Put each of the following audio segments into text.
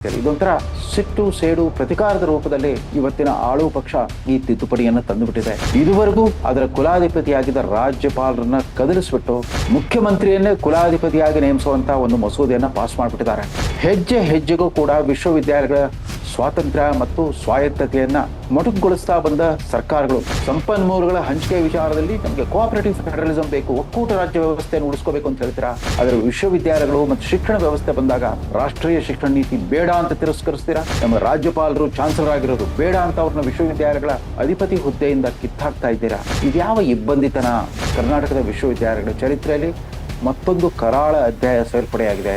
ಇದೊಂಥರ ಸಿಟ್ಟು ಸೇಡು ಪ್ರತಿಕಾರದ ರೂಪದಲ್ಲಿ ಇವತ್ತಿನ ಆಳು ಪಕ್ಷ ಈ ತಿದ್ದುಪಡಿಯನ್ನು ತಂದುಬಿಟ್ಟಿದೆ. ಇದುವರೆಗೂ ಅದರ ಕುಲಾಧಿಪತಿಯಾಗಿದ್ದ ರಾಜ್ಯಪಾಲರನ್ನ ಕದಲಿಸ್ಬಿಟ್ಟು ಮುಖ್ಯಮಂತ್ರಿಯನ್ನೇ ಕುಲಾಧಿಪತಿಯಾಗಿ ನೇಮಿಸುವಂತ ಒಂದು ಮಸೂದೆಯನ್ನ ಪಾಸ್ ಮಾಡಿಬಿಟ್ಟಿದ್ದಾರೆ. ಹೆಜ್ಜೆ ಹೆಜ್ಜೆಗೂ ಕೂಡ ವಿಶ್ವವಿದ್ಯಾಲಯಗಳ ಸ್ವಾತಂತ್ರ್ಯ ಮತ್ತು ಸ್ವಾಯತ್ತತೆಯನ್ನ ಮೊಟಕುಗೊಳಿಸ್ತಾ ಬಂದ ಸರ್ಕಾರಗಳು ಸಂಪನ್ಮೂಲಗಳ ಹಂಚಿಕೆ ವಿಚಾರದಲ್ಲಿ ನಮಗೆ ಕೋಆಪರೇಟಿವ್ ಫೆಡರಲಿಸಂ ಬೇಕು, ಒಕ್ಕೂಟ ರಾಜ್ಯ ವ್ಯವಸ್ಥೆಯನ್ನು ಉಳಿಸ್ಕೋಬೇಕು ಅಂತ ಹೇಳ್ತೀರಾ. ಅದರ ವಿಶ್ವವಿದ್ಯಾಲಯಗಳು ಮತ್ತು ಶಿಕ್ಷಣ ವ್ಯವಸ್ಥೆ ಬಂದಾಗ ರಾಷ್ಟ್ರೀಯ ಶಿಕ್ಷಣ ನೀತಿ ಬೇಡ ಅಂತ ತಿರಸ್ಕರಿಸ್ತೀರಾ. ನಮ್ಮ ರಾಜ್ಯಪಾಲರು ಚಾನ್ಸಲರ್ ಆಗಿರೋದು ಬೇಡ ಅಂತ ಅವ್ರನ್ನ ವಿಶ್ವವಿದ್ಯಾಲಯಗಳ ಅಧಿಪತಿ ಹುದ್ದೆಯಿಂದ ಕಿತ್ತಾಕ್ತಾ ಇದ್ದೀರಾ. ಇದ್ಯಾವ ಇಬ್ಬಂದಿತನ? ಕರ್ನಾಟಕದ ವಿಶ್ವವಿದ್ಯಾಲಯಗಳ ಚರಿತ್ರೆಯಲ್ಲಿ ಮತ್ತೊಂದು ಕರಾಳ ಅಧ್ಯಾಯ ಸೇರ್ಪಡೆಯಾಗಿದೆ.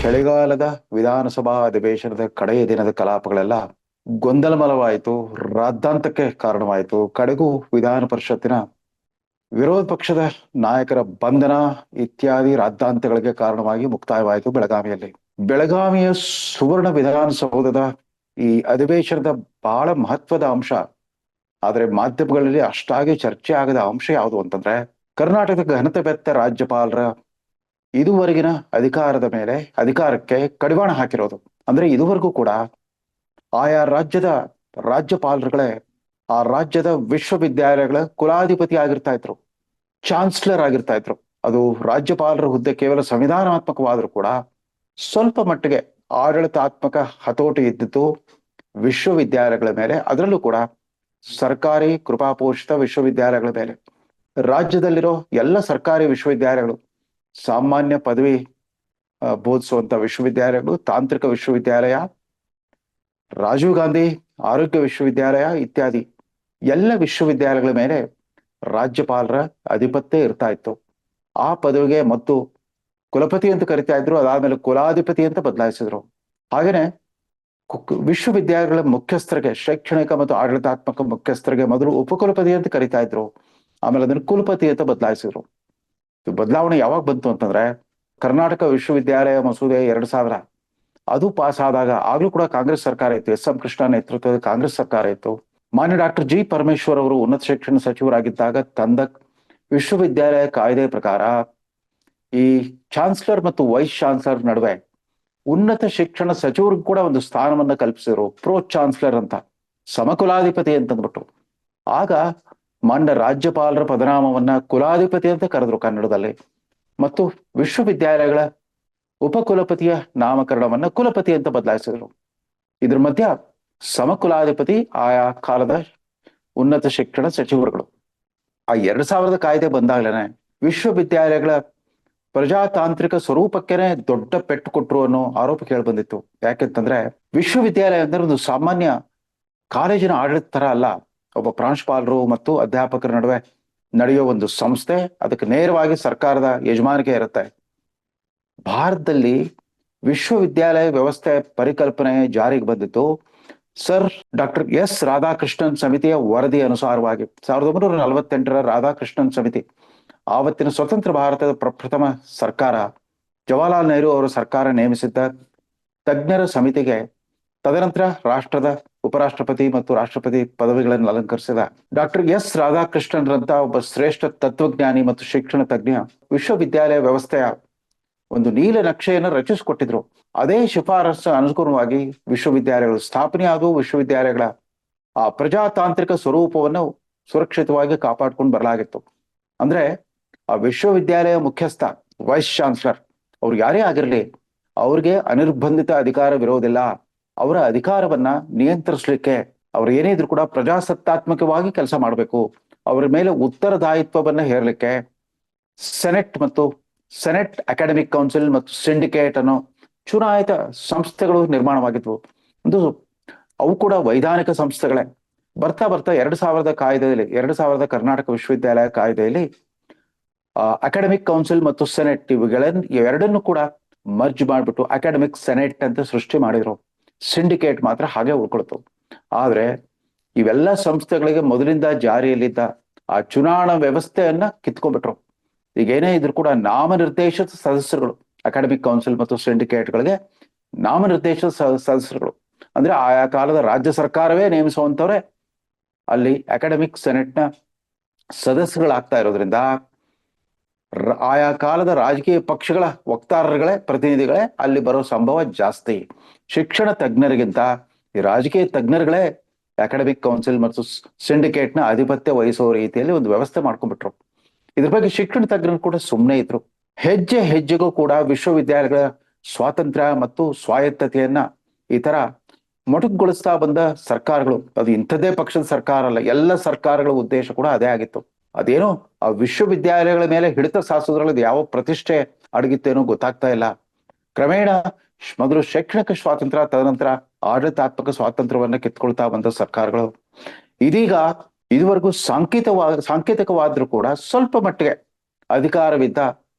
ಚಳಿಗಾಲದ ವಿಧಾನಸಭಾ ಅಧಿವೇಶನದ ಕಡೆಯ ದಿನದ ಕಲಾಪಗಳೆಲ್ಲ ಗೊಂದಲಮಯವಾಯಿತು, ರಾದ್ಧಾಂತಕ್ಕೆ ಕಾರಣವಾಯಿತು. ಕಡೆಗೂ ವಿಧಾನ ಪರಿಷತ್ತಿನ ವಿರೋಧ ಪಕ್ಷದ ನಾಯಕರ ಬಂಧನ ಇತ್ಯಾದಿ ರಾದ್ಧಾಂತಗಳಿಗೆ ಕಾರಣವಾಗಿ ಮುಕ್ತಾಯವಾಯಿತು ಬೆಳಗಾವಿಯಲ್ಲಿ. ಬೆಳಗಾವಿಯ ಸುವರ್ಣ ವಿಧಾನಸೌಧದ ಈ ಅಧಿವೇಶನದ ಬಹಳ ಮಹತ್ವದ ಅಂಶ, ಆದರೆ ಮಾಧ್ಯಮಗಳಲ್ಲಿ ಅಷ್ಟಾಗಿ ಚರ್ಚೆ ಆಗದ ಅಂಶ ಯಾವುದು ಅಂತಂದ್ರೆ, ಕರ್ನಾಟಕದ ಘನತೆ ಬೆತ್ತ ರಾಜ್ಯಪಾಲರ ಇದುವರೆಗಿನ ಅಧಿಕಾರಕ್ಕೆ ಕಡಿವಾಣ ಹಾಕಿರೋದು. ಅಂದ್ರೆ ಇದುವರೆಗೂ ಕೂಡ ಆಯಾ ರಾಜ್ಯದ ರಾಜ್ಯಪಾಲರುಗಳೇ ಆ ರಾಜ್ಯದ ವಿಶ್ವವಿದ್ಯಾಲಯಗಳ ಕುಲಾಧಿಪತಿ ಆಗಿರ್ತಾ ಇದ್ರು, ಚಾನ್ಸಲರ್ ಆಗಿರ್ತಾ ಇದ್ರು. ಅದು ರಾಜ್ಯಪಾಲರ ಹುದ್ದೆ ಕೇವಲ ಸಂವಿಧಾನಾತ್ಮಕವಾದರೂ ಕೂಡ ಸ್ವಲ್ಪ ಮಟ್ಟಿಗೆ ಆಡಳಿತಾತ್ಮಕ ಹತೋಟಿ ಇದ್ದಿತ್ತು ವಿಶ್ವವಿದ್ಯಾಲಯಗಳ ಮೇಲೆ, ಅದರಲ್ಲೂ ಕೂಡ ಸರ್ಕಾರಿ ಕೃಪಾಪೋಷಿತ ವಿಶ್ವವಿದ್ಯಾಲಯಗಳ ಮೇಲೆ. ರಾಜ್ಯದಲ್ಲಿರೋ ಎಲ್ಲ ಸರ್ಕಾರಿ ವಿಶ್ವವಿದ್ಯಾಲಯಗಳು, ಸಾಮಾನ್ಯ ಪದವಿ ಬೋಧಿಸುವಂತ ವಿಶ್ವವಿದ್ಯಾಲಯಗಳು, ತಾಂತ್ರಿಕ ವಿಶ್ವವಿದ್ಯಾಲಯ, ರಾಜೀವ್ ಗಾಂಧಿ ಆರೋಗ್ಯ ವಿಶ್ವವಿದ್ಯಾಲಯ ಇತ್ಯಾದಿ ಎಲ್ಲ ವಿಶ್ವವಿದ್ಯಾಲಯಗಳ ಮೇಲೆ ರಾಜ್ಯಪಾಲರ ಅಧಿಪತ್ಯ ಇರ್ತಾ ಇತ್ತು. ಆ ಪದವಿಗೆ ಮತ್ತು ಕುಲಪತಿ ಅಂತ ಕರಿತಾ ಇದ್ರು, ಅದಾದ್ಮೇಲೆ ಕುಲಾಧಿಪತಿ ಅಂತ ಬದಲಾಯಿಸಿದ್ರು. ಹಾಗೇನೆ ವಿಶ್ವವಿದ್ಯಾಲಯಗಳ ಮುಖ್ಯಸ್ಥರಿಗೆ, ಶೈಕ್ಷಣಿಕ ಮತ್ತು ಆಡಳಿತಾತ್ಮಕ ಮುಖ್ಯಸ್ಥರಿಗೆ ಮೊದಲು ಉಪಕುಲಪತಿ ಅಂತ ಕರಿತಾ ಇದ್ರು, ಆಮೇಲೆ ಅದನ್ನು ಕುಲಪತಿ ಅಂತ ಬದಲಾಯಿಸಿದ್ರು. ಬದಲಾವಣೆ ಯಾವಾಗ ಬಂತು ಅಂತಂದ್ರೆ, ಕರ್ನಾಟಕ ವಿಶ್ವವಿದ್ಯಾಲಯ ಮಸೂದೆ 2000 ಅದು ಪಾಸ್ ಆದಾಗ, ಆಗ್ಲೂ ಕೂಡ ಕಾಂಗ್ರೆಸ್ ಸರ್ಕಾರ ಇತ್ತು, ಎಸ್ ಎಂ ಕೃಷ್ಣ ನೇತೃತ್ವದ ಕಾಂಗ್ರೆಸ್ ಸರ್ಕಾರ ಇತ್ತು. ಮಾನ್ಯ ಡಾಕ್ಟರ್ ಜಿ ಪರಮೇಶ್ವರ್ ಅವರು ಉನ್ನತ ಶಿಕ್ಷಣ ಸಚಿವರಾಗಿದ್ದಾಗ ತಂದ ವಿಶ್ವವಿದ್ಯಾಲಯ ಕಾಯ್ದೆ ಪ್ರಕಾರ ಈ ಚಾನ್ಸಲರ್ ಮತ್ತು ವೈಸ್ ಚಾನ್ಸಲರ್ ನಡುವೆ ಉನ್ನತ ಶಿಕ್ಷಣ ಸಚಿವರಿಗೂ ಕೂಡ ಒಂದು ಸ್ಥಾನವನ್ನ ಕಲ್ಪಿಸಿದ್ರು, ಪ್ರೋ ಚಾನ್ಸಲರ್ ಅಂತ, ಸಮಕುಲಾಧಿಪತಿ ಅಂತಂದ್ಬಿಟ್ಟು. ಆಗ ಮಾನ್ಯ ರಾಜ್ಯಪಾಲರ ಪದನಾಮವನ್ನ ಕುಲಾಧಿಪತಿ ಅಂತ ಕರೆದ್ರು ಕನ್ನಡದಲ್ಲಿ, ಮತ್ತು ವಿಶ್ವವಿದ್ಯಾಲಯಗಳ ಉಪಕುಲಪತಿಯ ನಾಮಕರಣವನ್ನ ಕುಲಪತಿ ಅಂತ ಬದಲಾಯಿಸಿದ್ರು. ಇದ್ರ ಮಧ್ಯ ಸಮಕುಲಾಧಿಪತಿ ಆಯಾ ಕಾಲದ ಉನ್ನತ ಶಿಕ್ಷಣ ಸಚಿವರುಗಳು. ಆ 2000 ಕಾಯ್ದೆ ಬಂದಾಗ್ಲೇನೆ ವಿಶ್ವವಿದ್ಯಾಲಯಗಳ ಪ್ರಜಾತಾಂತ್ರಿಕ ಸ್ವರೂಪಕ್ಕೆನೆ ದೊಡ್ಡ ಪೆಟ್ಟು ಕೊಟ್ರು ಅನ್ನೋ ಆರೋಪ ಕೇಳಿ ಬಂದಿತ್ತು. ಯಾಕೆಂತಂದ್ರೆ ವಿಶ್ವವಿದ್ಯಾಲಯ ಅಂದ್ರೆ ಒಂದು ಸಾಮಾನ್ಯ ಕಾಲೇಜಿನ ಆಡಳಿತ ತರ ಅಲ್ಲ, ಒಬ್ಬ ಪ್ರಾಂಶುಪಾಲರು ಮತ್ತು ಅಧ್ಯಾಪಕರ ನಡುವೆ ನಡೆಯೋ ಒಂದು ಸಂಸ್ಥೆ, ಅದಕ್ಕೆ ನೇರವಾಗಿ ಸರ್ಕಾರದ ಯಜಮಾನಿಕೆ ಇರುತ್ತೆ. ಭಾರತದಲ್ಲಿ ವಿಶ್ವವಿದ್ಯಾಲಯ ವ್ಯವಸ್ಥೆ ಪರಿಕಲ್ಪನೆ ಜಾರಿಗೆ ಬಂದಿತ್ತು ಸರ್ ಡಾಕ್ಟರ್ ಎಸ್ ರಾಧಾಕೃಷ್ಣನ್ ಸಮಿತಿಯ ವರದಿ ಅನುಸಾರವಾಗಿ. 1948 ರಾಧಾಕೃಷ್ಣನ್ ಸಮಿತಿ, ಆವತ್ತಿನ ಸ್ವತಂತ್ರ ಭಾರತದ ಪ್ರಪ್ರಥಮ ಸರ್ಕಾರ, ಜವಾಹರ್ಲಾಲ್ ನೆಹರು ಅವರ ಸರ್ಕಾರ ನೇಮಿಸಿದ್ದ ತಜ್ಞರ ಸಮಿತಿಗೆ ತದನಂತರ ರಾಷ್ಟ್ರದ ಉಪರಾಷ್ಟ್ರಪತಿ ಮತ್ತು ರಾಷ್ಟ್ರಪತಿ ಪದವಿಗಳನ್ನು ಅಲಂಕರಿಸಿದ ಡಾಕ್ಟರ್ ಎಸ್ ರಾಧಾಕೃಷ್ಣನ್ರಂತ ಒಬ್ಬ ಶ್ರೇಷ್ಠ ತತ್ವಜ್ಞಾನಿ ಮತ್ತು ಶಿಕ್ಷಣ ತಜ್ಞ ವಿಶ್ವವಿದ್ಯಾಲಯ ವ್ಯವಸ್ಥೆಯ ಒಂದು ನೀಲ ನಕ್ಷೆಯನ್ನು ರಚಿಸಿಕೊಟ್ಟಿದ್ರು. ಅದೇ ಶಿಫಾರಸು ಅನುಗುಣವಾಗಿ ವಿಶ್ವವಿದ್ಯಾಲಯಗಳು ಸ್ಥಾಪನೆ ಆದವು. ವಿಶ್ವವಿದ್ಯಾಲಯಗಳ ಆ ಪ್ರಜಾತಾಂತ್ರಿಕ ಸ್ವರೂಪವನ್ನು ಸುರಕ್ಷಿತವಾಗಿ ಕಾಪಾಡ್ಕೊಂಡು ಬರಲಾಗಿತ್ತು. ಅಂದ್ರೆ ಆ ವಿಶ್ವವಿದ್ಯಾಲಯ ಮುಖ್ಯಸ್ಥ ವೈಸ್ ಚಾನ್ಸಲರ್ ಅವ್ರು ಯಾರೇ ಆಗಿರ್ಲಿ, ಅವ್ರಿಗೆ ಅನಿರ್ಬಂಧಿತ ಅಧಿಕಾರವಿರೋದಿಲ್ಲ. ಅವರ ಅಧಿಕಾರವನ್ನ ನಿಯಂತ್ರಿಸಲಿಕ್ಕೆ ಅವ್ರು ಏನೇ ಇದ್ರು ಕೂಡ ಪ್ರಜಾಸತ್ತಾತ್ಮಕವಾಗಿ ಕೆಲಸ ಮಾಡಬೇಕು. ಅವರ ಮೇಲೆ ಉತ್ತರದಾಯಿತ್ವವನ್ನ ಹೇರಲಿಕ್ಕೆ ಸೆನೆಟ್ ಅಕಾಡೆಮಿಕ್ ಕೌನ್ಸಿಲ್ ಮತ್ತು ಸಿಂಡಿಕೇಟ್ ಅನ್ನೋ ಚುನಾಯಿತ ಸಂಸ್ಥೆಗಳು ನಿರ್ಮಾಣವಾಗಿದ್ವು. ಅವು ಕೂಡ ವೈಧಾನಿಕ ಸಂಸ್ಥೆಗಳೇ. ಬರ್ತಾ 2000 ಕಾಯ್ದೆಯಲ್ಲಿ, 2000 ಕರ್ನಾಟಕ ವಿಶ್ವವಿದ್ಯಾಲಯ ಕಾಯ್ದೆಯಲ್ಲಿ ಅಕಾಡೆಮಿಕ್ ಕೌನ್ಸಿಲ್ ಮತ್ತು ಸೆನೆಟ್ ಇವೆರಡನ್ನು ಕೂಡ ಮರ್ಜ್ ಮಾಡಿಬಿಟ್ಟು ಅಕಾಡೆಮಿಕ್ ಸೆನೆಟ್ ಅಂತ ಸೃಷ್ಟಿ ಮಾಡಿದ್ರು. ಸಿಂಡಿಕೇಟ್ ಮಾತ್ರ ಹಾಗೆ ಉಳ್ಕೊಳ್ತು. ಆದ್ರೆ ಇವೆಲ್ಲ ಸಂಸ್ಥೆಗಳಿಗೆ ಮೊದಲಿಂದ ಜಾರಿಯಲ್ಲಿದ್ದ ಆ ಚುನಾವಣಾ ವ್ಯವಸ್ಥೆಯನ್ನ ಕಿತ್ಕೊಂಡ್ಬಿಟ್ರು. ಈಗ ಏನೇ ಇದ್ರು ಕೂಡ ನಾಮನಿರ್ದೇಶಿತ ಸದಸ್ಯರುಗಳು, ಅಕಾಡೆಮಿಕ್ ಕೌನ್ಸಿಲ್ ಮತ್ತು ಸಿಂಡಿಕೇಟ್ಗಳಿಗೆ ನಾಮನಿರ್ದೇಶಿತ ಸದಸ್ಯರುಗಳು ಅಂದ್ರೆ ಆಯಾ ಕಾಲದ ರಾಜ್ಯ ಸರ್ಕಾರವೇ ನೇಮಿಸುವಂತವ್ರೆ ಅಲ್ಲಿ ಅಕಾಡೆಮಿಕ್ ಸೆನೆಟ್ನ ಸದಸ್ಯರುಗಳಾಗ್ತಾ ಇರೋದ್ರಿಂದ ಆಯಾ ಕಾಲದ ರಾಜಕೀಯ ಪಕ್ಷಗಳ ವಕ್ತಾರರುಗಳೇ ಪ್ರತಿನಿಧಿಗಳೇ ಅಲ್ಲಿ ಬರೋ ಸಂಭವ ಜಾಸ್ತಿ. ಶಿಕ್ಷಣ ತಜ್ಞರಿಗಿಂತ ಈ ರಾಜಕೀಯ ತಜ್ಞರುಗಳೇ ಅಕಾಡೆಮಿಕ್ ಕೌನ್ಸಿಲ್ ಮತ್ತು ಸಿಂಡಿಕೇಟ್ ನ ಆಧಿಪತ್ಯ ವಹಿಸೋ ರೀತಿಯಲ್ಲಿ ಒಂದು ವ್ಯವಸ್ಥೆ ಮಾಡ್ಕೊಂಡ್ಬಿಟ್ರು. ಇದ್ರ ಬಗ್ಗೆ ಶಿಕ್ಷಣ ತಜ್ಞರು ಕೂಡ ಸುಮ್ಮನೆ ಇದ್ರು. ಹೆಜ್ಜೆ ಹೆಜ್ಜೆಗೂ ಕೂಡ ವಿಶ್ವವಿದ್ಯಾಲಯಗಳ ಸ್ವಾತಂತ್ರ್ಯ ಮತ್ತು ಸ್ವಾಯತ್ತತೆಯನ್ನ ಈ ತರ ಮೊಟಕುಗೊಳಿಸ್ತಾ ಬಂದ ಸರ್ಕಾರಗಳು, ಅದು ಇಂಥದ್ದೇ ಪಕ್ಷದ ಸರ್ಕಾರ ಅಲ್ಲ, ಎಲ್ಲ ಸರ್ಕಾರಗಳ ಉದ್ದೇಶ ಕೂಡ ಅದೇ ಆಗಿತ್ತು. ಅದೇನೋ ಆ ವಿಶ್ವವಿದ್ಯಾಲಯಗಳ ಮೇಲೆ ಹಿಡಿತ ಸಾಧಿಸೋದ್ರಲ್ಲಿ ಯಾವ ಪ್ರತಿಷ್ಠೆ ಅಡಗಿತ್ತೇನೋ ಗೊತ್ತಾಗ್ತಾ ಇಲ್ಲ. ಕ್ರಮೇಣ ಮೊದಲು ಶೈಕ್ಷಣಿಕ ಸ್ವಾತಂತ್ರ್ಯ, ತದನಂತರ ಆಡಳಿತಾತ್ಮಕ ಸ್ವಾತಂತ್ರ್ಯವನ್ನ ಕಿತ್ಕೊಳ್ತಾ ಬಂದ ಸರ್ಕಾರಗಳು ಇದೀಗ ಇದುವರೆಗೂ ಸಾಂಕೇತಿಕವಾದ್ರೂ ಕೂಡ ಸ್ವಲ್ಪ ಮಟ್ಟಿಗೆ ಅಧಿಕಾರವಿದ್ದ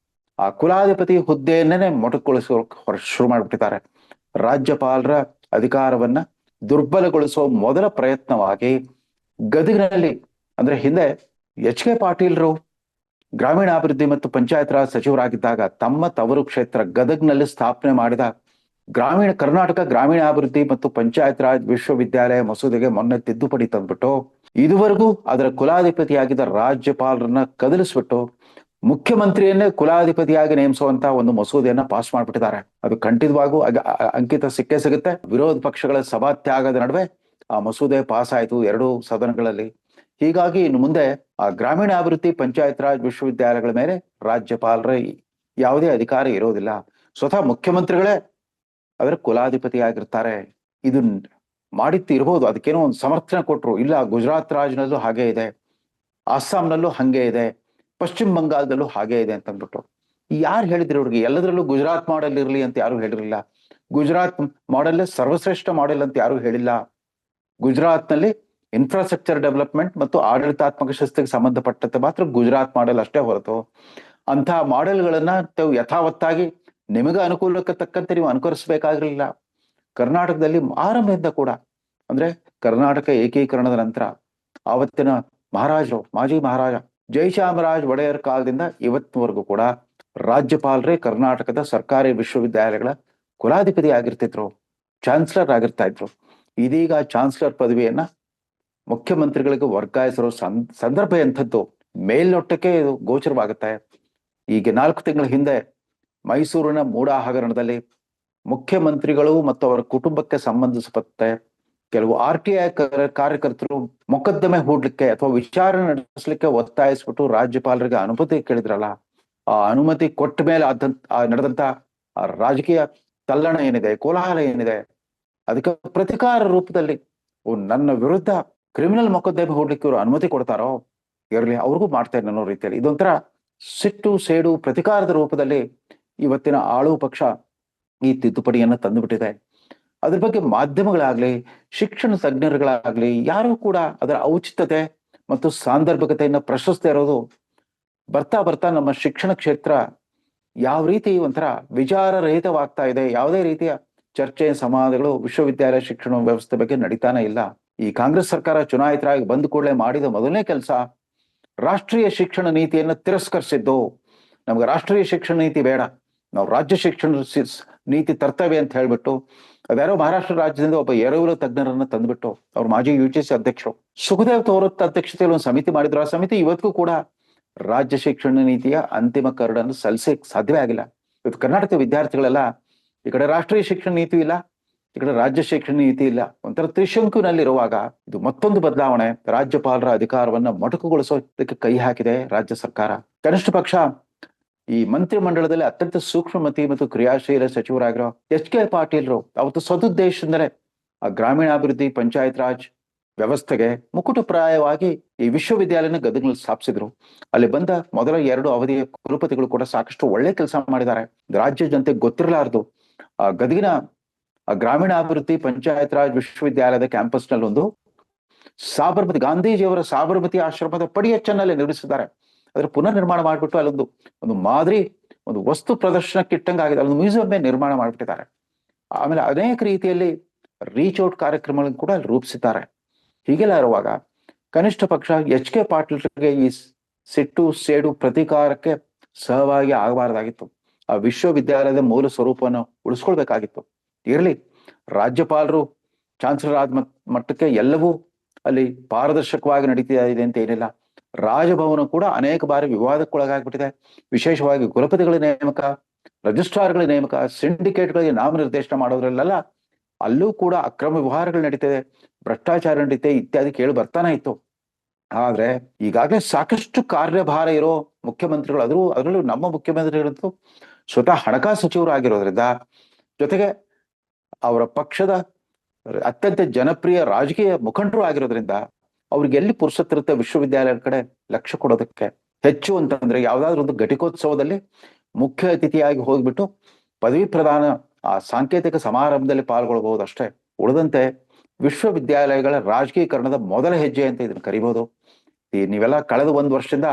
ಆ ಕುಲಾಧಿಪತಿ ಹುದ್ದೆಯನ್ನೇ ಮೊಟಕುಗೊಳಿಸೋ ಶುರು ಮಾಡಿಬಿಟ್ಟಿದ್ದಾರೆ. ರಾಜ್ಯಪಾಲರ ಅಧಿಕಾರವನ್ನ ದುರ್ಬಲಗೊಳಿಸುವ ಮೊದಲ ಪ್ರಯತ್ನವಾಗಿ ಗದಗಿನಲ್ಲಿ, ಅಂದ್ರೆ ಹಿಂದೆ ಎಚ್.ಕೆ. ಪಾಟೀಲ್ರು ಗ್ರಾಮೀಣಾಭಿವೃದ್ಧಿ ಮತ್ತು ಪಂಚಾಯತ್ ರಾಜ್ ಸಚಿವರಾಗಿದ್ದಾಗ ತಮ್ಮ ತವರು ಕ್ಷೇತ್ರ ಗದಗ್ನಲ್ಲಿ ಸ್ಥಾಪನೆ ಮಾಡಿದ ಕರ್ನಾಟಕ ಗ್ರಾಮೀಣಾಭಿವೃದ್ಧಿ ಮತ್ತು ಪಂಚಾಯತ್ ರಾಜ್ ವಿಶ್ವವಿದ್ಯಾಲಯ ಮಸೂದೆಗೆ ಮೊನ್ನೆ ತಿದ್ದುಪಡಿ ತಂದ್ಬಿಟ್ಟು ಇದುವರೆಗೂ ಅದರ ಕುಲಾಧಿಪತಿಯಾಗಿದ್ದ ರಾಜ್ಯಪಾಲರನ್ನ ಕದಲಿಸ್ಬಿಟ್ಟು ಮುಖ್ಯಮಂತ್ರಿಯನ್ನೇ ಕುಲಾಧಿಪತಿಯಾಗಿ ನೇಮಿಸುವಂತ ಒಂದು ಮಸೂದೆಯನ್ನ ಪಾಸ್ ಮಾಡ್ಬಿಟ್ಟಿದ್ದಾರೆ. ಅದು ಖಂಡಿತವಾಗೂ ಅಂಕಿತ ಸಿಕ್ಕೇ ಸಿಗುತ್ತೆ. ವಿರೋಧ ಪಕ್ಷಗಳ ಸಭಾತ್ಯಾಗದ ನಡುವೆ ಆ ಮಸೂದೆ ಪಾಸ್ ಆಯಿತು ಎರಡೂ ಸದನಗಳಲ್ಲಿ. ಹೀಗಾಗಿ ಇನ್ನು ಮುಂದೆ ಆ ಗ್ರಾಮೀಣಾಭಿವೃದ್ಧಿ ಪಂಚಾಯತ್ ರಾಜ್ ವಿಶ್ವವಿದ್ಯಾಲಯಗಳ ಮೇಲೆ ರಾಜ್ಯಪಾಲರ ಯಾವುದೇ ಅಧಿಕಾರ ಇರೋದಿಲ್ಲ. ಸ್ವತಃ ಮುಖ್ಯಮಂತ್ರಿಗಳೇ ಅದರ ಕುಲಾಧಿಪತಿಯಾಗಿರ್ತಾರೆ. ಇದು ಮಾಡಿತ್ತು ಇರ್ಬೋದು, ಅದಕ್ಕೇನೋ ಒಂದು ಸಮರ್ಥನೆ ಕೊಟ್ರು. ಇಲ್ಲ, ಗುಜರಾತ್ ರಾಜ್ನಲ್ಲೂ ಹಾಗೆ ಇದೆ, ಅಸ್ಸಾಂನಲ್ಲೂ ಹಂಗೆ ಇದೆ, ಪಶ್ಚಿಮ ಬಂಗಾಳದಲ್ಲೂ ಹಾಗೆ ಇದೆ ಅಂತ ಅಂದ್ಬಿಟ್ಟು ಯಾರು ಹೇಳಿದ್ರು ಅವ್ರಿಗೆ? ಎಲ್ಲದರಲ್ಲೂ ಗುಜರಾತ್ ಮಾಡೆಲ್ ಇರಲಿ ಅಂತ ಯಾರು ಹೇಳಿರಲಿಲ್ಲ. ಗುಜರಾತ್ ಮಾಡೆಲ್ ಸರ್ವಶ್ರೇಷ್ಠ ಮಾಡೆಲ್ ಅಂತ ಯಾರು ಹೇಳಿಲ್ಲ. ಗುಜರಾತ್ನಲ್ಲಿ ಇನ್ಫ್ರಾಸ್ಟ್ರಕ್ಚರ್ ಡೆವಲಪ್ಮೆಂಟ್ ಮತ್ತು ಆಡಳಿತಾತ್ಮಕ ಶಿಸ್ತಿಗೆ ಸಂಬಂಧಪಟ್ಟಂತೆ ಮಾತ್ರ ಗುಜರಾತ್ ಮಾಡೆಲ್ ಅಷ್ಟೇ ಹೊರತು ಅಂತಹ ಮಾಡೆಲ್ಗಳನ್ನ ತಾವು ಯಥಾವತ್ತಾಗಿ ನಿಮಗೆ ಅನುಕೂಲಕ್ಕೆ ತಕ್ಕಂತೆ ನೀವು ಅನುಕರಿಸಬೇಕಾಗಿರಲಿಲ್ಲ. ಕರ್ನಾಟಕದಲ್ಲಿ ಆರಂಭದಿಂದ ಕೂಡ, ಅಂದ್ರೆ ಕರ್ನಾಟಕ ಏಕೀಕರಣದ ನಂತರ ಆವತ್ತಿನ ಮಹಾರಾಜರು, ಮಾಜಿ ಮಹಾರಾಜ ಜಯಚಾಮರಾಜ ಒಡೆಯರ್ ಕಾಲದಿಂದ ಇವತ್ತಿನವರೆಗೂ ಕೂಡ ರಾಜ್ಯಪಾಲರೇ ಕರ್ನಾಟಕದ ಸರ್ಕಾರಿ ವಿಶ್ವವಿದ್ಯಾಲಯಗಳ ಕುಲಾಧಿಪತಿ ಆಗಿರ್ತಿದ್ರು, ಚಾನ್ಸಲರ್ ಆಗಿರ್ತಾ ಇದ್ರು. ಇದೀಗ ಚಾನ್ಸಲರ್ ಪದವಿಯನ್ನ ಮುಖ್ಯಮಂತ್ರಿಗಳಿಗೆ ವರ್ಗಾಯಿಸಿರೋ ಸಂದರ್ಭ ಎಂಥದ್ದು ಮೇಲ್ನೋಟಕ್ಕೆ ಇದು ಗೋಚರವಾಗುತ್ತೆ. ಈಗ 4 ತಿಂಗಳ ಹಿಂದೆ ಮೈಸೂರಿನ ಮೂಡಾ ಹಗರಣದಲ್ಲಿ ಮುಖ್ಯಮಂತ್ರಿಗಳು ಮತ್ತು ಅವರ ಕುಟುಂಬಕ್ಕೆ ಸಂಬಂಧಿಸಪಟ್ಟೆ ಕೆಲವು RTI ಕಾರ್ಯಕರ್ತರು ಮೊಕದ್ದಮೆ ಹೂಡ್ಲಿಕ್ಕೆ ಅಥವಾ ವಿಚಾರಣೆ ನಡೆಸಲಿಕ್ಕೆ ಒತ್ತಾಯಿಸ್ಬಿಟ್ಟು ರಾಜ್ಯಪಾಲರಿಗೆ ಅನುಮತಿ ಕೇಳಿದ್ರಲ್ಲ, ಆ ಅನುಮತಿ ಕೊಟ್ಟ ಮೇಲೆ ನಡೆದಂತ ರಾಜಕೀಯ ತಲ್ಲಣ ಏನಿದೆ, ಕೋಲಾಹಲ ಏನಿದೆ, ಅದಕ್ಕೆ ಪ್ರತಿಕಾರ ರೂಪದಲ್ಲಿ ನನ್ನ ವಿರುದ್ಧ ಕ್ರಿಮಿನಲ್ ಮೊಕದ್ದಮೆ ಹೂಡ್ಲಿಕ್ಕೆ ಇವರು ಅನುಮತಿ ಕೊಡ್ತಾರೋ ಇರಲಿ, ಅವ್ರಿಗೂ ಮಾಡ್ತಾರೆ ಅನ್ನೋ ರೀತಿಯಲ್ಲಿ ಇದೊಂಥರ ಸಿಟ್ಟು, ಸೇಡು, ಪ್ರತಿಕಾರದ ರೂಪದಲ್ಲಿ ಇವತ್ತಿನ ಆಳು ಪಕ್ಷ ಈ ತಿದ್ದುಪಡಿಯನ್ನ ತಂದುಬಿಟ್ಟಿದೆ. ಅದ್ರ ಬಗ್ಗೆ ಮಾಧ್ಯಮಗಳಾಗ್ಲಿ, ಶಿಕ್ಷಣ ತಜ್ಞರುಗಳಾಗ್ಲಿ ಯಾರು ಕೂಡ ಅದರ ಔಚಿತ್ಯತೆ ಮತ್ತು ಸಾಂದರ್ಭಿಕತೆಯನ್ನ ಪ್ರಶಸ್ತಿ ಇರೋದು ಬರ್ತಾ ಬರ್ತಾ ನಮ್ಮ ಶಿಕ್ಷಣ ಕ್ಷೇತ್ರ ಯಾವ ರೀತಿ ಒಂಥರ ವಿಚಾರರಹಿತವಾಗ್ತಾ ಇದೆ. ಯಾವುದೇ ರೀತಿಯ ಚರ್ಚೆ, ಸಂವಾದಗಳು ವಿಶ್ವವಿದ್ಯಾಲಯ ಶಿಕ್ಷಣ ವ್ಯವಸ್ಥೆ ಬಗ್ಗೆ ನಡೀತಾನೆ ಇಲ್ಲ. ಈ ಕಾಂಗ್ರೆಸ್ ಸರ್ಕಾರ ಚುನಾಯಿತರಾಗಿ ಬಂದ ಕೂಡಲೇ ಮಾಡಿದ ಮೊದಲನೇ ಕೆಲಸ ರಾಷ್ಟ್ರೀಯ ಶಿಕ್ಷಣ ನೀತಿಯನ್ನ ತಿರಸ್ಕರಿಸಿದ್ದು. ನಮ್ಗೆ ರಾಷ್ಟ್ರೀಯ ಶಿಕ್ಷಣ ನೀತಿ ಬೇಡ, ನಾವು ರಾಜ್ಯ ಶಿಕ್ಷಣ ನೀತಿ ತರ್ತೇವೆ ಅಂತ ಹೇಳ್ಬಿಟ್ಟು ಅದ್ಯಾರೋ ಮಹಾರಾಷ್ಟ್ರ ರಾಜ್ಯದಿಂದ ಒಬ್ಬ ಎರವಲು ತಜ್ಞರನ್ನ ತಂದ್ಬಿಟ್ಟು, ಅವ್ರ ಮಾಜಿ UGC ಅಧ್ಯಕ್ಷರು ಸುಖದೇವ್ ತೋರತ್ ಅಧ್ಯಕ್ಷತೆಯಲ್ಲಿ ಒಂದು ಸಮಿತಿ ಮಾಡಿದ್ರು. ಆ ಸಮಿತಿ ಇವತ್ತಿಗೂ ಕೂಡ ರಾಜ್ಯ ಶಿಕ್ಷಣ ನೀತಿಯ ಅಂತಿಮ ಕರಡನ್ನು ಸಲ್ಲಿಸಕ್ಕೆ ಸಾಧ್ಯವೇ ಆಗಿಲ್ಲ. ಇವತ್ತು ಕರ್ನಾಟಕದ ವಿದ್ಯಾರ್ಥಿಗಳೆಲ್ಲ ಈ ಕಡೆ ರಾಷ್ಟ್ರೀಯ ಶಿಕ್ಷಣ ನೀತಿ ಇಲ್ಲ, ಈ ಕಡೆ ರಾಜ್ಯ ಶಿಕ್ಷಣ ನೀತಿ ಇಲ್ಲ, ಒಂಥರ ತ್ರಿಶಂಕುನಲ್ಲಿರುವಾಗ ಇದು ಮತ್ತೊಂದು ಬದಲಾವಣೆ. ರಾಜ್ಯಪಾಲರ ಅಧಿಕಾರವನ್ನ ಮೊಟಕುಗೊಳಿಸೋದಕ್ಕೆ ಕೈ ಹಾಕಿದೆ ರಾಜ್ಯ ಸರ್ಕಾರ. ಕನಿಷ್ಠ ಪಕ್ಷ ಈ ಮಂತ್ರಿ ಮಂಡಲದಲ್ಲಿ ಅತ್ಯಂತ ಸೂಕ್ಷ್ಮಮತಿ ಮತ್ತು ಕ್ರಿಯಾಶೀಲ ಸಚಿವರಾಗಿರೋ ಎಚ್.ಕೆ. ಪಾಟೀಲ್ರು ಅವತ್ತು ಸದುದ್ದೇಶದಿಂದಲೇ ಆ ಗ್ರಾಮೀಣಾಭಿವೃದ್ಧಿ ಪಂಚಾಯತ್ ರಾಜ್ ವ್ಯವಸ್ಥೆಗೆ ಮುಕುಟಪ್ರಾಯವಾಗಿ ಈ ವಿಶ್ವವಿದ್ಯಾಲಯನ ಗದಗನಲ್ಲಿ ಸ್ಥಾಪಿಸಿದ್ರು. ಅಲ್ಲಿ ಬಂದ ಮೊದಲ 2 ಅವಧಿಯ ಕುಲಪತಿಗಳು ಕೂಡ ಸಾಕಷ್ಟು ಒಳ್ಳೆ ಕೆಲಸ ಮಾಡಿದ್ದಾರೆ. ರಾಜ್ಯ ಜನತೆಗೆ ಗೊತ್ತಿರಲಾರದು ಆ ಗದಗಿನ ಗ್ರಾಮೀಣಾಭಿವೃದ್ಧಿ ಪಂಚಾಯತ್ ರಾಜ್ ವಿಶ್ವವಿದ್ಯಾಲಯದ ಕ್ಯಾಂಪಸ್ ನಲ್ಲಿ ಒಂದು ಸಾಬರಮತಿ, ಗಾಂಧೀಜಿಯವರ ಸಾಬರಮತಿ ಆಶ್ರಮದ ಪಡಿಯಚ್ಚನ್ನಲ್ಲಿ ನಿರ್ಮಿಸಿದ್ದಾರೆ. ಅದರ ಪುನರ್ ನಿರ್ಮಾಣ ಮಾಡಿಬಿಟ್ಟು ಅಲ್ಲೊಂದು ಮಾದರಿ ಒಂದು ವಸ್ತು ಪ್ರದರ್ಶನಕ್ಕಿಟ್ಟಂಗೆ ಆಗಿದೆ, ಅಲ್ಲೊಂದು ಮ್ಯೂಸಿಯಂ ನಿರ್ಮಾಣ ಮಾಡಿಬಿಟ್ಟಿದ್ದಾರೆ. ಆಮೇಲೆ ಅನೇಕ ರೀತಿಯಲ್ಲಿ ರೀಚ್ ಔಟ್ ಕಾರ್ಯಕ್ರಮಗಳನ್ನು ಕೂಡ ಅಲ್ಲಿ ರೂಪಿಸಿದ್ದಾರೆ. ಹೀಗೆಲ್ಲ ಇರುವಾಗ ಕನಿಷ್ಠ ಪಕ್ಷ ಎಚ್.ಕೆ. ಪಾಟೀಲ್ರಿಗೆ ಈ ಸಿಟ್ಟು, ಸೇಡು, ಪ್ರತೀಕಾರಕ್ಕೆ ಸಹಭಾಗಿ ಆಗಬಾರ್ದಾಗಿತ್ತು. ಆ ವಿಶ್ವವಿದ್ಯಾಲಯದ ಮೂಲ ಸ್ವರೂಪವನ್ನು ಉಳಿಸ್ಕೊಳ್ಬೇಕಾಗಿತ್ತು. ಇರಲಿ, ರಾಜ್ಯಪಾಲರು ಚಾನ್ಸಲರ್ ಆದ ಮಟ್ಟಕ್ಕೆ ಎಲ್ಲವೂ ಅಲ್ಲಿ ಪಾರದರ್ಶಕವಾಗಿ ನಡೀತಾ ಇದೆ ಅಂತ ಏನಿಲ್ಲ. ರಾಜಭವನ ಕೂಡ ಅನೇಕ ಬಾರಿ ವಿವಾದಕ್ಕೊಳಗಾಗ್ಬಿಟ್ಟಿದೆ. ವಿಶೇಷವಾಗಿ ಕುಲಪತಿಗಳ ನೇಮಕ, ರಿಜಿಸ್ಟ್ರಾರ್ಗಳ ನೇಮಕ, ಸಿಂಡಿಕೇಟ್ಗಳಿಗೆ ನಾಮನಿರ್ದೇಶನ ಮಾಡೋದ್ರಲ್ಲೆಲ್ಲ ಅಲ್ಲೂ ಕೂಡ ಅಕ್ರಮ ವ್ಯವಹಾರಗಳು ನಡೀತಿದೆ, ಭ್ರಷ್ಟಾಚಾರ ನಡೀತೆ ಇತ್ಯಾದಿ ಕೇಳಿ ಬರ್ತಾನೆ ಇತ್ತು. ಆದ್ರೆ ಈಗಾಗಲೇ ಸಾಕಷ್ಟು ಕಾರ್ಯಭಾರ ಇರೋ ಮುಖ್ಯಮಂತ್ರಿಗಳು, ಅದರಲ್ಲೂ ನಮ್ಮ ಮುಖ್ಯಮಂತ್ರಿಗಳಂತೂ ಸ್ವತಃ ಹಣಕಾಸು ಸಚಿವರು ಆಗಿರೋದ್ರಿಂದ, ಜೊತೆಗೆ ಅವರ ಪಕ್ಷದ ಅತ್ಯಂತ ಜನಪ್ರಿಯ ರಾಜಕೀಯ ಮುಖಂಡರು ಆಗಿರೋದ್ರಿಂದ ಅವ್ರಿಗೆ ಎಲ್ಲಿ ಪುರುಸತ್ತಿರುತ್ತೆ ವಿಶ್ವವಿದ್ಯಾಲಯದ ಕಡೆ ಲಕ್ಷ್ಯ ಕೊಡೋದಕ್ಕೆ. ಹೆಚ್ಚು ಅಂತಂದ್ರೆ ಯಾವ್ದಾದ್ರು ಒಂದು ಘಟಿಕೋತ್ಸವದಲ್ಲಿ ಮುಖ್ಯ ಅತಿಥಿಯಾಗಿ ಹೋಗ್ಬಿಟ್ಟು ಪದವಿ ಪ್ರದಾನ ಆ ಸಾಂಕೇತಿಕ ಸಮಾರಂಭದಲ್ಲಿ ಪಾಲ್ಗೊಳ್ಬಹುದು ಅಷ್ಟೇ. ಉಳಿದಂತೆ ವಿಶ್ವವಿದ್ಯಾಲಯಗಳ ರಾಜಕೀಕರಣದ ಮೊದಲ ಹೆಜ್ಜೆ ಅಂತ ಇದನ್ನು ಕರಿಬಹುದು. ನೀವೆಲ್ಲ ಕಳೆದ 1 ವರ್ಷದಿಂದ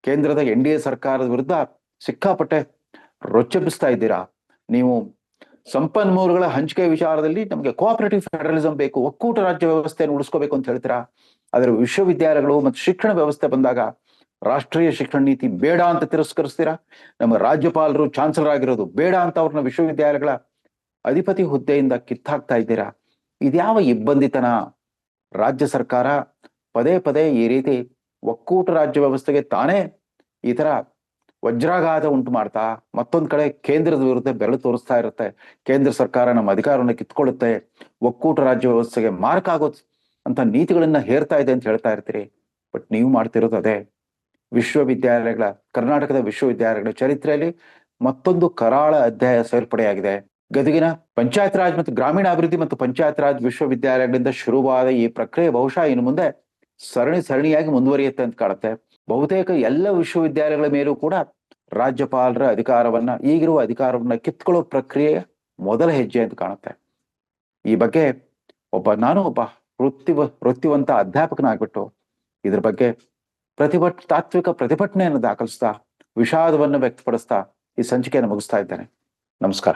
ಕೇಂದ್ರದ NDA ಸರ್ಕಾರದ ವಿರುದ್ಧ ಸಿಕ್ಕಾಪಟ್ಟೆ ರೊಚ್ಚೆಬ್ಬಿಸ್ತಾ ಇದ್ದೀರಾ. ನೀವು ಸಂಪನ್ಮೂಲಗಳ ಹಂಚಿಕೆ ವಿಚಾರದಲ್ಲಿ ನಮಗೆ ಕೋಆಪರೇಟಿವ್ ಫೆಡರಲಿಸಂ ಬೇಕು, ಒಕ್ಕೂಟ ರಾಜ್ಯ ವ್ಯವಸ್ಥೆಯನ್ನು ಉಳಿಸ್ಕೋಬೇಕು ಅಂತ ಹೇಳ್ತೀರಾ. ಆದರೆ ವಿಶ್ವವಿದ್ಯಾಲಯಗಳು ಮತ್ತು ಶಿಕ್ಷಣ ವ್ಯವಸ್ಥೆ ಬಂದಾಗ ರಾಷ್ಟ್ರೀಯ ಶಿಕ್ಷಣ ನೀತಿ ಬೇಡ ಅಂತ ತಿರಸ್ಕರಿಸ್ತೀರಾ. ನಮ್ಮ ರಾಜ್ಯಪಾಲರು ಚಾನ್ಸಲರ್ ಆಗಿರೋದು ಬೇಡ ಅಂತ ಅವ್ರನ್ನ ವಿಶ್ವವಿದ್ಯಾಲಯಗಳ ಅಧಿಪತಿ ಹುದ್ದೆಯಿಂದ ಕಿತ್ತಾಕ್ತಾ ಇದ್ದೀರಾ. ಇದ್ಯಾವ ಇಬ್ಬಂದಿತನ? ರಾಜ್ಯ ಸರ್ಕಾರ ಪದೇ ಪದೇ ಈ ರೀತಿ ಒಕ್ಕೂಟ ರಾಜ್ಯ ವ್ಯವಸ್ಥೆಗೆ ತಾನೇ ಈ ತರ ವಜ್ರಾಘಾತ ಉಂಟು ಮಾಡ್ತಾ ಮತ್ತೊಂದ್ ಕಡೆ ಕೇಂದ್ರದ ವಿರುದ್ಧ ಬೆರಳು ತೋರಿಸ್ತಾ ಇರುತ್ತೆ. ಕೇಂದ್ರ ಸರ್ಕಾರ ನಮ್ಮ ಅಧಿಕಾರವನ್ನು ಕಿತ್ಕೊಳ್ಳುತ್ತೆ, ಒಕ್ಕೂಟ ರಾಜ್ಯ ವ್ಯವಸ್ಥೆಗೆ ಮಾರಕ ಆಗೋದು ಅಂತ ನೀತಿಗಳನ್ನ ಹೇರ್ತಾ ಇದೆ ಅಂತ ಹೇಳ್ತಾ ಇರ್ತೀರಿ. ಬಟ್ ನೀವು ಮಾಡ್ತಿರೋದು ಅದೇ. ವಿಶ್ವವಿದ್ಯಾಲಯಗಳ, ಕರ್ನಾಟಕದ ವಿಶ್ವವಿದ್ಯಾಲಯಗಳ ಚರಿತ್ರೆಯಲ್ಲಿ ಮತ್ತೊಂದು ಕರಾಳ ಅಧ್ಯಾಯ ಸೇರ್ಪಡೆಯಾಗಿದೆ. ಗದಗಿನ ಪಂಚಾಯತ್ ರಾಜ್ ಮತ್ತು ಗ್ರಾಮೀಣಾಭಿವೃದ್ಧಿ ಮತ್ತು ಪಂಚಾಯತ್ ರಾಜ್ ವಿಶ್ವವಿದ್ಯಾಲಯಗಳಿಂದ ಶುರುವಾದ ಈ ಪ್ರಕ್ರಿಯೆ ಬಹುಶಃ ಇನ್ನು ಮುಂದೆ ಸರಣಿಯಾಗಿ ಮುಂದುವರಿಯುತ್ತೆ ಅಂತ ಕಾಣುತ್ತೆ. ಬಹುತೇಕ ಎಲ್ಲ ವಿಶ್ವವಿದ್ಯಾಲಯಗಳ ಮೇಲೂ ಕೂಡ ರಾಜ್ಯಪಾಲರ ಈಗಿರುವ ಅಧಿಕಾರವನ್ನ ಕಿತ್ಕೊಳ್ಳೋ ಪ್ರಕ್ರಿಯೆ ಮೊದಲ ಹೆಜ್ಜೆ ಅಂತ ಕಾಣುತ್ತೆ. ಈ ಬಗ್ಗೆ ನಾನು ಒಬ್ಬ ವೃತ್ತಿವಂತ ಅಧ್ಯಾಪಕನಾಗ್ಬಿಟ್ಟು ಇದ್ರ ಬಗ್ಗೆ ತಾತ್ವಿಕ ಪ್ರತಿಭಟನೆಯನ್ನು ದಾಖಲಿಸ್ತಾ, ವಿಷಾದವನ್ನು ವ್ಯಕ್ತಪಡಿಸ್ತಾ ಈ ಸಂಚಿಕೆಯನ್ನು ಮುಗಿಸ್ತಾ ಇದ್ದೇನೆ. ನಮಸ್ಕಾರ.